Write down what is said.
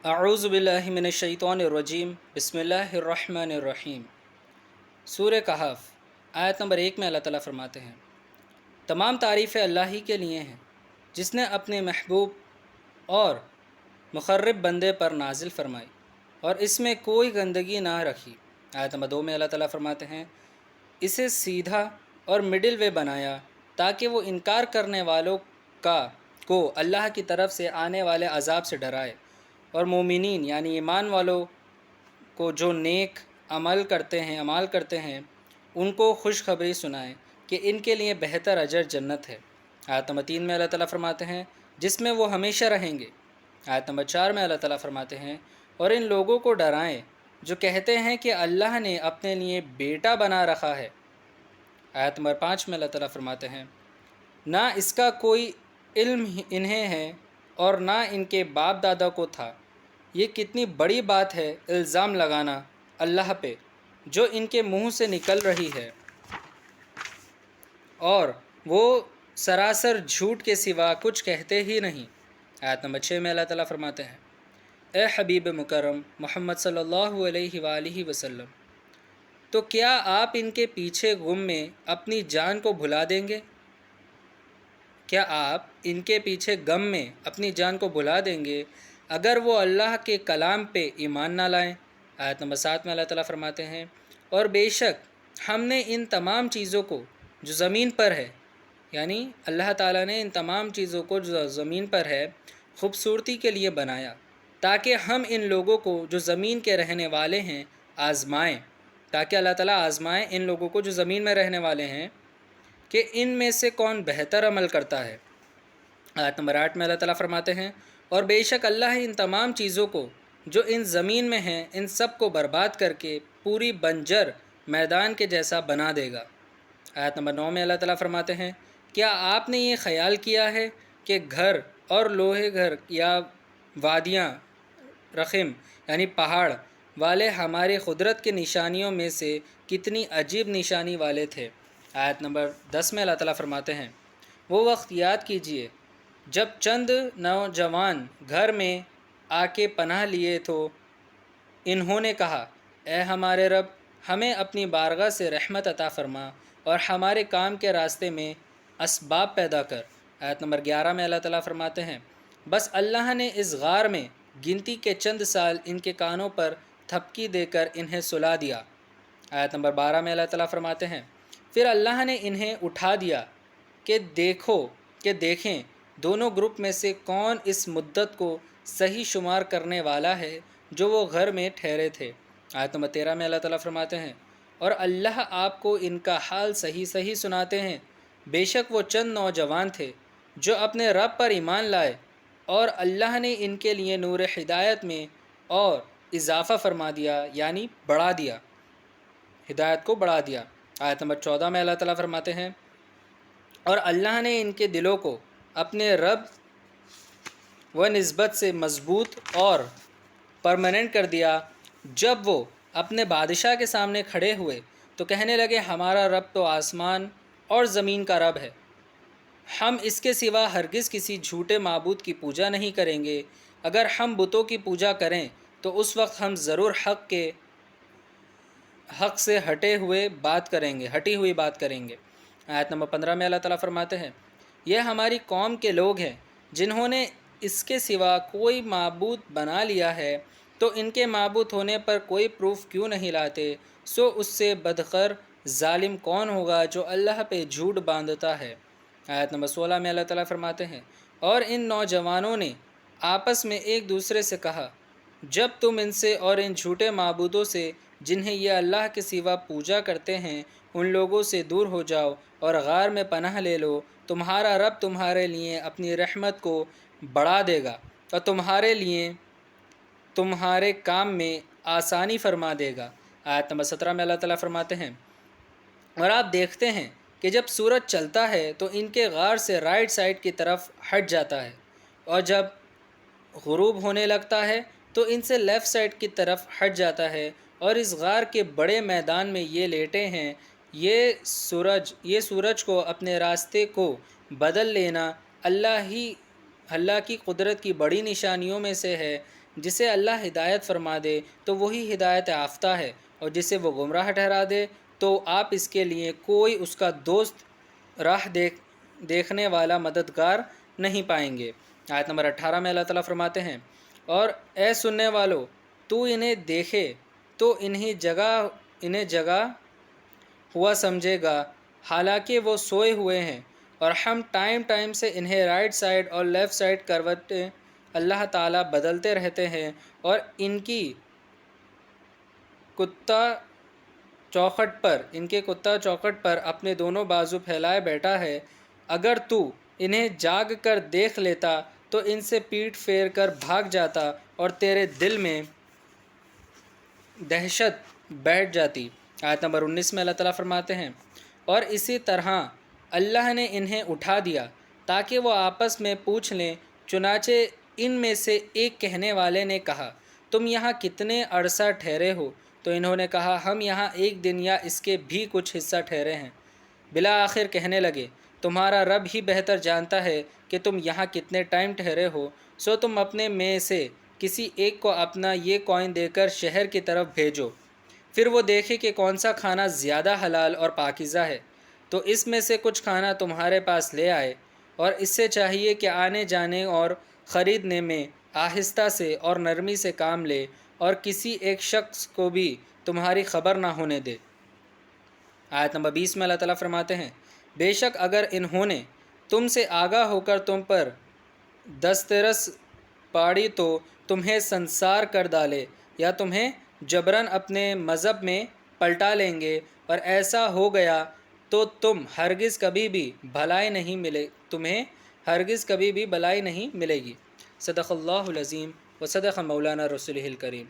اعوذ باللہ من الشیطان الرجیم بسم اللہ الرحمن الرحیم۔ سورہ کہف آیت نمبر 1 میں اللہ تعالیٰ فرماتے ہیں، تمام تعریفیں اللہ ہی کے لیے ہیں جس نے اپنے محبوب اور مقرب بندے پر نازل فرمائی اور اس میں کوئی گندگی نہ رکھی۔ آیت نمبر 2 میں اللہ تعالیٰ فرماتے ہیں، اسے سیدھا اور مڈل وے بنایا تاکہ وہ انکار کرنے والوں کو اللہ کی طرف سے آنے والے عذاب سے ڈرائے، اور مومنین یعنی ایمان والوں کو جو نیک عمل کرتے ہیں ان کو خوشخبری سنائے کہ ان کے لیے بہتر اجر جنت ہے۔ آیت نمبر 3 میں اللہ تعالیٰ فرماتے ہیں، جس میں وہ ہمیشہ رہیں گے۔ آیت نمبر 4 میں اللہ تعالیٰ فرماتے ہیں، اور ان لوگوں کو ڈرائیں جو کہتے ہیں کہ اللہ نے اپنے لیے بیٹا بنا رکھا ہے۔ آیت نمبر 5 میں اللہ تعالیٰ فرماتے ہیں، نہ اس کا کوئی علم انہیں ہے اور نہ ان کے باپ دادا کو تھا۔ یہ کتنی بڑی بات ہے الزام لگانا اللہ پہ جو ان کے منہ سے نکل رہی ہے، اور وہ سراسر جھوٹ کے سوا کچھ کہتے ہی نہیں۔ آیت نمبر 6 میں اللہ تعالیٰ فرماتے ہیں، اے حبیب مکرم محمد صلی اللہ علیہ وآلہ وسلم، تو کیا آپ ان کے پیچھے غم میں اپنی جان کو بھلا دیں گے؟ کیا آپ ان کے پیچھے غم میں اپنی جان کو بھلا دیں گے اگر وہ اللہ کے کلام پہ ایمان نہ لائیں؟ آیت نمبر 7 میں اللہ تعالیٰ فرماتے ہیں، اور بے شک ہم نے ان تمام چیزوں کو جو زمین پر ہے، یعنی اللہ تعالیٰ نے ان تمام چیزوں کو جو زمین پر ہے خوبصورتی کے لیے بنایا تاکہ ہم ان لوگوں کو جو زمین کے رہنے والے ہیں آزمائیں، تاکہ اللہ تعالیٰ آزمائیں ان لوگوں کو جو زمین میں رہنے والے ہیں کہ ان میں سے کون بہتر عمل کرتا ہے۔ آیت نمبر 8 میں اللہ تعالیٰ فرماتے ہیں، اور بے شک اللہ ان تمام چیزوں کو جو ان زمین میں ہیں ان سب کو برباد کر کے پوری بنجر میدان کے جیسا بنا دے گا۔ آیت نمبر 9 میں اللہ تعالیٰ فرماتے ہیں، کیا آپ نے یہ خیال کیا ہے کہ گھر اور لوہے گھر یا وادیاں رقم یعنی پہاڑ والے ہماری قدرت کی نشانیوں میں سے کتنی عجیب نشانی والے تھے؟ آیت نمبر 10 میں اللہ تعالیٰ فرماتے ہیں، وہ وقت یاد کیجئے جب چند نوجوان گھر میں آ کے پناہ لیے تو انہوں نے کہا، اے ہمارے رب، ہمیں اپنی بارگاہ سے رحمت عطا فرما اور ہمارے کام کے راستے میں اسباب پیدا کر۔ آیت نمبر 11 میں اللہ تعالیٰ فرماتے ہیں، بس اللہ نے اس غار میں گنتی کے چند سال ان کے کانوں پر تھپکی دے کر انہیں سلا دیا۔ آیت نمبر 12 میں اللہ تعالیٰ فرماتے ہیں، پھر اللہ نے انہیں اٹھا دیا کہ دیکھیں دونوں گروپ میں سے کون اس مدت کو صحیح شمار کرنے والا ہے جو وہ گھر میں ٹھہرے تھے۔ آیت نمبر 13 میں اللہ تعالیٰ فرماتے ہیں، اور اللہ آپ کو ان کا حال صحیح سناتے ہیں، بے شک وہ چند نوجوان تھے جو اپنے رب پر ایمان لائے اور اللہ نے ان کے لیے نور ہدایت میں اور اضافہ فرما دیا، یعنی بڑھا دیا، ہدایت کو بڑھا دیا۔ آیت نمبر 14 میں اللہ تعالیٰ فرماتے ہیں، اور اللہ نے ان کے دلوں کو اپنے رب و نسبت سے مضبوط اور پرماننٹ کر دیا۔ جب وہ اپنے بادشاہ کے سامنے کھڑے ہوئے تو کہنے لگے، ہمارا رب تو آسمان اور زمین کا رب ہے، ہم اس کے سوا ہرگز کسی جھوٹے معبود کی پوجا نہیں کریں گے۔ اگر ہم بتوں کی پوجا کریں تو اس وقت ہم ضرور حق سے ہٹی ہوئی بات کریں گے۔ آیت نمبر 15 میں اللہ تعالیٰ فرماتے ہیں، یہ ہماری قوم کے لوگ ہیں جنہوں نے اس کے سوا کوئی معبود بنا لیا ہے، تو ان کے معبود ہونے پر کوئی پروف کیوں نہیں لاتے؟ سو اس سے بدتر ظالم کون ہوگا جو اللہ پہ جھوٹ باندھتا ہے۔ آیت نمبر 16 میں اللہ تعالیٰ فرماتے ہیں، اور ان نوجوانوں نے آپس میں ایک دوسرے سے کہا، جب تم ان سے اور ان جھوٹے معبودوں سے جنہیں یہ اللہ کے سوا پوجا کرتے ہیں ان لوگوں سے دور ہو جاؤ اور غار میں پناہ لے لو، تمہارا رب تمہارے لیے اپنی رحمت کو بڑھا دے گا اور تمہارے لیے تمہارے کام میں آسانی فرما دے گا۔ آیت نمبر 17 میں اللہ تعالیٰ فرماتے ہیں، اور آپ دیکھتے ہیں کہ جب سورج چلتا ہے تو ان کے غار سے رائٹ سائڈ کی طرف ہٹ جاتا ہے، اور جب غروب ہونے لگتا ہے تو ان سے لیفٹ سائڈ کی طرف ہٹ جاتا ہے، اور اس غار کے بڑے میدان میں یہ لیٹے ہیں۔ یہ سورج کو اپنے راستے کو بدل لینا اللہ کی قدرت کی بڑی نشانیوں میں سے ہے، جسے اللہ ہدایت فرما دے تو وہی ہدایت یافتہ ہے، اور جسے وہ گمراہ ٹھہرا دے تو آپ اس کے لیے کوئی اس کا دوست راہ دیکھنے والا مددگار نہیں پائیں گے۔ آیت نمبر 18 میں اللہ تعالیٰ فرماتے ہیں، اور اے سننے والو، تو انہیں دیکھے تو انہیں جگا ہوا سمجھے گا، حالانکہ وہ سوئے ہوئے ہیں، اور ہم ٹائم سے انہیں رائٹ سائڈ اور لیفٹ سائڈ کروٹیں اللہ تعالیٰ بدلتے رہتے ہیں، اور ان کے کتا چوکھٹ پر اپنے دونوں بازو پھیلائے بیٹھا ہے۔ اگر تو انہیں جاگ کر دیکھ لیتا تو ان سے پیٹ پھیر کر بھاگ جاتا اور تیرے دل میں دہشت بیٹھ جاتی۔ آیت نمبر 19 میں اللہ تعالیٰ فرماتے ہیں، اور اسی طرح اللہ نے انہیں اٹھا دیا تاکہ وہ آپس میں پوچھ لیں، چنانچہ ان میں سے ایک کہنے والے نے کہا، تم یہاں کتنے عرصہ ٹھہرے ہو؟ تو انہوں نے کہا، ہم یہاں 1 دن یا اس کے بھی کچھ حصہ ٹھہرے ہیں۔ بالآخر کہنے لگے، تمہارا رب ہی بہتر جانتا ہے کہ تم یہاں کتنے ٹائم ٹھہرے ہو، سو تم اپنے میں سے کسی ایک کو اپنا یہ کوئن دے کر شہر کی طرف بھیجو، پھر وہ دیکھے کہ کون سا کھانا زیادہ حلال اور پاکیزہ ہے، تو اس میں سے کچھ کھانا تمہارے پاس لے آئے، اور اس سے چاہیے کہ آنے جانے اور خریدنے میں آہستہ سے اور نرمی سے کام لے، اور کسی ایک شخص کو بھی تمہاری خبر نہ ہونے دے۔ آیت نمبر 20 میں اللہ تعالیٰ فرماتے ہیں، بے شک اگر انہوں نے تم سے آگاہ ہو کر تم پر دسترس پاڑی تو تمہیں سنسار کر ڈالے، یا تمہیں جبراً اپنے مذہب میں پلٹا لیں گے، اور ایسا ہو گیا تو تمہیں ہرگز کبھی بھی بھلائی نہیں ملے گی۔ صدق اللہ العظیم و صدق مولانا رسولہ الکریم۔